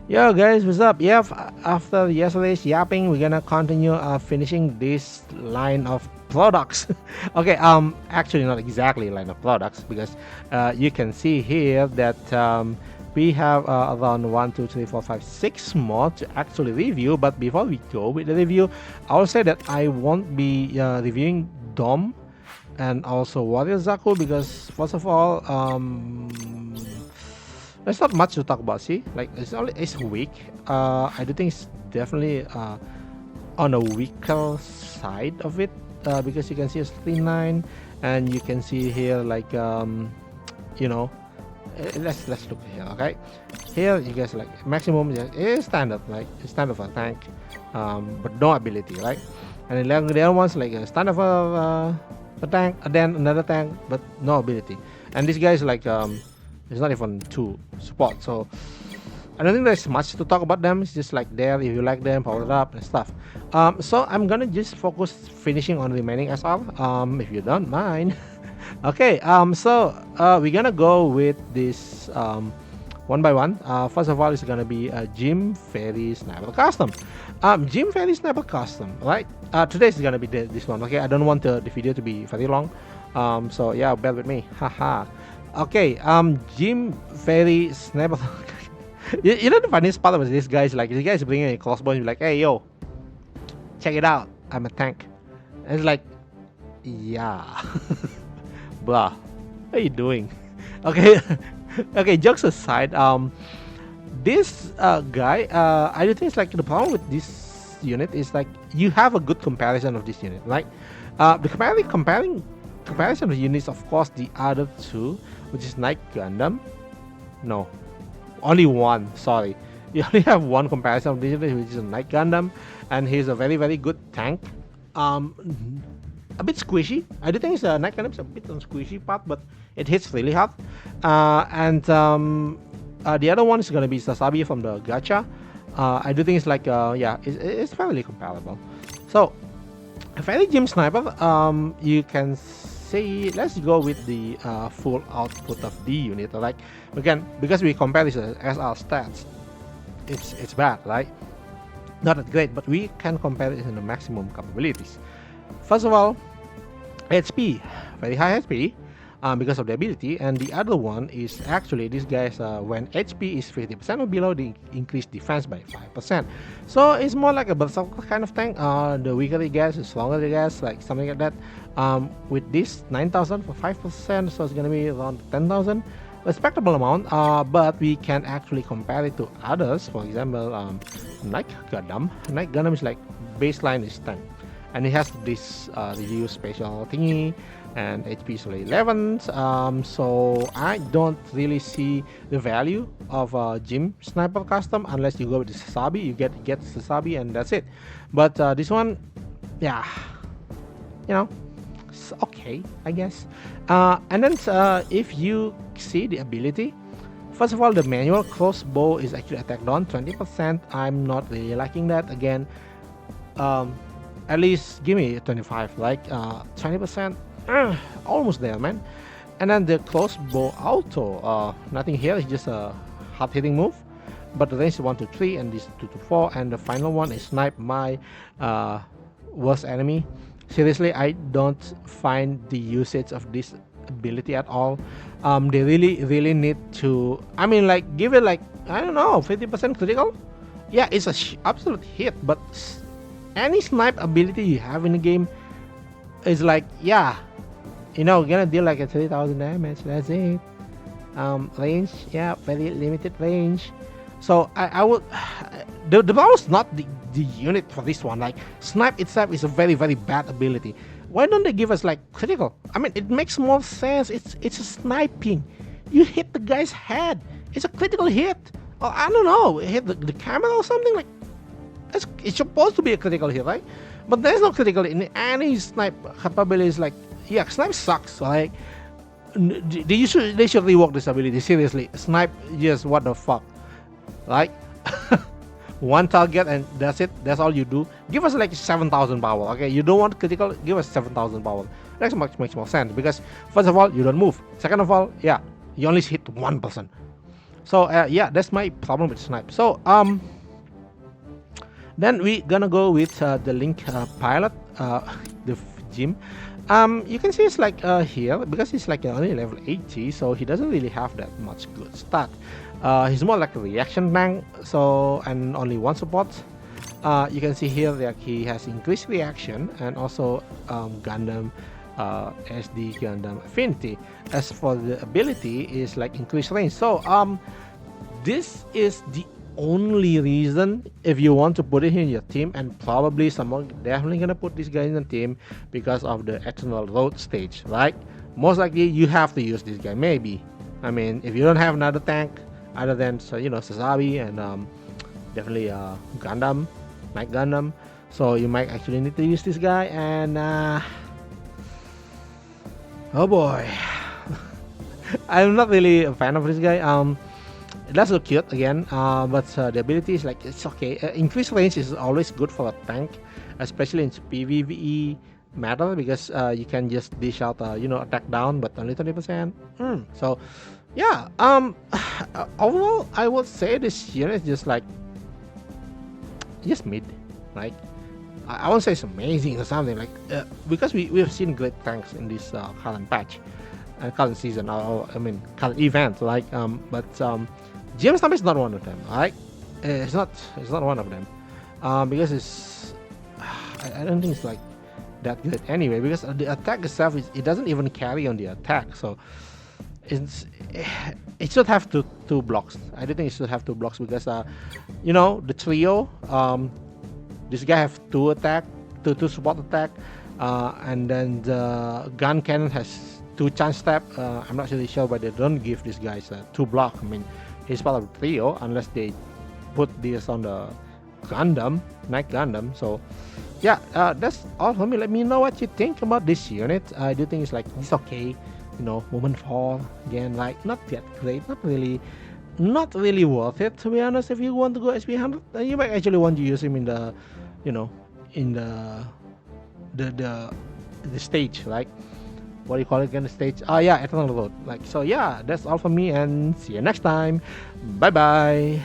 Yo guys, what's up? Yeah, after yesterday's yapping, we're gonna continue finishing this line of products. Okay, actually not exactly line of products because you can see here that we have around 1, 2, 3, 4, 5, 6 more to actually review. But before we go with the review, I will say that I won't be reviewing Dom and also Warrior Zaku because first of all, there's not much to talk about. See, like it's weak. I do think it's definitely on a weaker side of it because you can see it's 39, and you can see here like you know, let's look here. Okay, here you guys like maximum is standard, like it's standard for a tank, but no ability, right? And then the other ones like standard for a tank, and then another tank, but no ability. And this guy is like it's not even two support, so I don't think there's much to talk about them. It's just like there if you like them, power it up and stuff. So I'm gonna just focus finishing on remaining SR, if you don't mind. Okay, so we're gonna go with this one by one. First of all, it's gonna be a Jim Ferry Sniper Custom. Jim Ferry Sniper Custom, right? Today is gonna be this one. Okay, I don't want the video to be very long. So yeah, bear with me. Haha. Okay, Jim Ferry Sniper. You know the funniest part of this guy is like this guy is bringing a crossbow and you're like, hey yo, check it out, I'm a tank. And it's like, yeah, blah, what are you doing? Okay, okay. Jokes aside, this guy, I do think it's like the problem with this unit is like you have a good comparison of this unit, right? The comparison of units, of course, the other two, which is Night Gundam. No, only one. Sorry, you only have one comparison of this unit, which is a Night Gundam, and he's a very good tank. A bit squishy. I do think it's a Night Gundam's a bit on squishy part, but it hits really hard. And the other one is gonna be Sasabi from the Gacha. I do think it's like yeah, it's fairly comparable. So a very Jim Sniper. You can say let's go with the full output of the unit. Like again, because we compare this as our stats, it's bad, right? Not that great, but we can compare it in the maximum capabilities. First of all, HP, very high HP. Because of the ability, and the other one is actually this guy's when HP is 50% or below, they increase defense by 5%. So it's more like a berserker kind of tank. The weaker it gets, the stronger it gets, like something like that. With this 9,000 for 5%, so it's gonna be around 10,000, respectable amount. But we can actually compare it to others. For example, Night Gundam. Night Gundam is like baseline is 10, and it has this reduced spatial thingy, and HP is only 11. So I don't really see the value of Jim Sniper Custom unless you go with the Sasabi. You get Sasabi and that's it. But this one, yeah, you know, it's okay, I guess. And then if you see the ability, first of all, the manual crossbow is actually attack down 20%. I'm not really liking that. Again, at least give me 25, like 20%. Almost there, man. And then the crossbow auto, nothing here, it's just a hard hitting move, but the range is 1 to 3 and this 2 to 4, and the final one is snipe my worst enemy. Seriously, I don't find the usage of this ability at all. They really need to, I mean, like give it like, I don't know, 50% critical. Yeah, it's a absolute hit, but any snipe ability you have in the game is like, yeah, you know, gonna deal like a 3,000 damage. That's it. Range, yeah, very limited range. So I would. The problem is not the unit for this one. Like snipe itself is a very bad ability. Why don't they give us like critical? I mean, it makes more sense. It's a sniping. You hit the guy's head. It's a critical hit. Or I don't know, hit the camera or something like. It's supposed to be a critical hit, right? But there's no critical in any snipe capabilities. Like, yeah, snipe sucks. Like, they should rework this ability. Seriously, snipe, just what the fuck, like one target and that's it. That's all you do. Give us like 7,000 power. Okay, you don't want critical. Give us 7,000 power. That makes more sense because first of all, you don't move. Second of all, yeah, you only hit one person. So yeah, that's my problem with Snipe. So then we gonna go with the Link pilot, the gym. You can see it's like here because he's like only level 80, so he doesn't really have that much good stat. He's more like a reaction tank, so and only one support. You can see here that he has increased reaction and also Gundam SD Gundam affinity. As for the ability, is like increased range. So this is the only reason if you want to put it in your team, and probably someone definitely gonna put this guy in the team because of the Eternal Road stage, right? Most likely you have to use this guy. Maybe, I mean, if you don't have another tank other than Sazabi and definitely Gundam, Night Gundam, so you might actually need to use this guy. And oh boy, I'm not really a fan of this guy. It does look cute again, but the ability is like it's okay. Increased range is always good for a tank, especially in PvE matter, because you can just dish out attack down, but only 20%. So yeah, overall I would say this unit is just mid, right? I won't say it's amazing or something like because we've seen great tanks in this current patch, current season, or I mean current event, like but GM Stamp is not one of them, right? It's not one of them, because it's I don't think it's like that good anyway, because the attack itself it doesn't even carry on the attack, so it should have two blocks. I don't think it should have two blocks because the trio, this guy have two support attack, and then the gun cannon has two chance step. I'm not really sure why they don't give these guys two block. I mean, he's part of the trio unless they put this on the Gundam, Night Gundam. So yeah, that's all for me. Let me know what you think about this unit. I do think it's okay. Movement fall again, like not that great, not really worth it, to be honest. If you want to go SP100, you might actually want to use him in the in the stage, like what do you call it again, the stage, yeah, Eternal Road. Like, so yeah, that's all for me, and see you next time. Bye bye.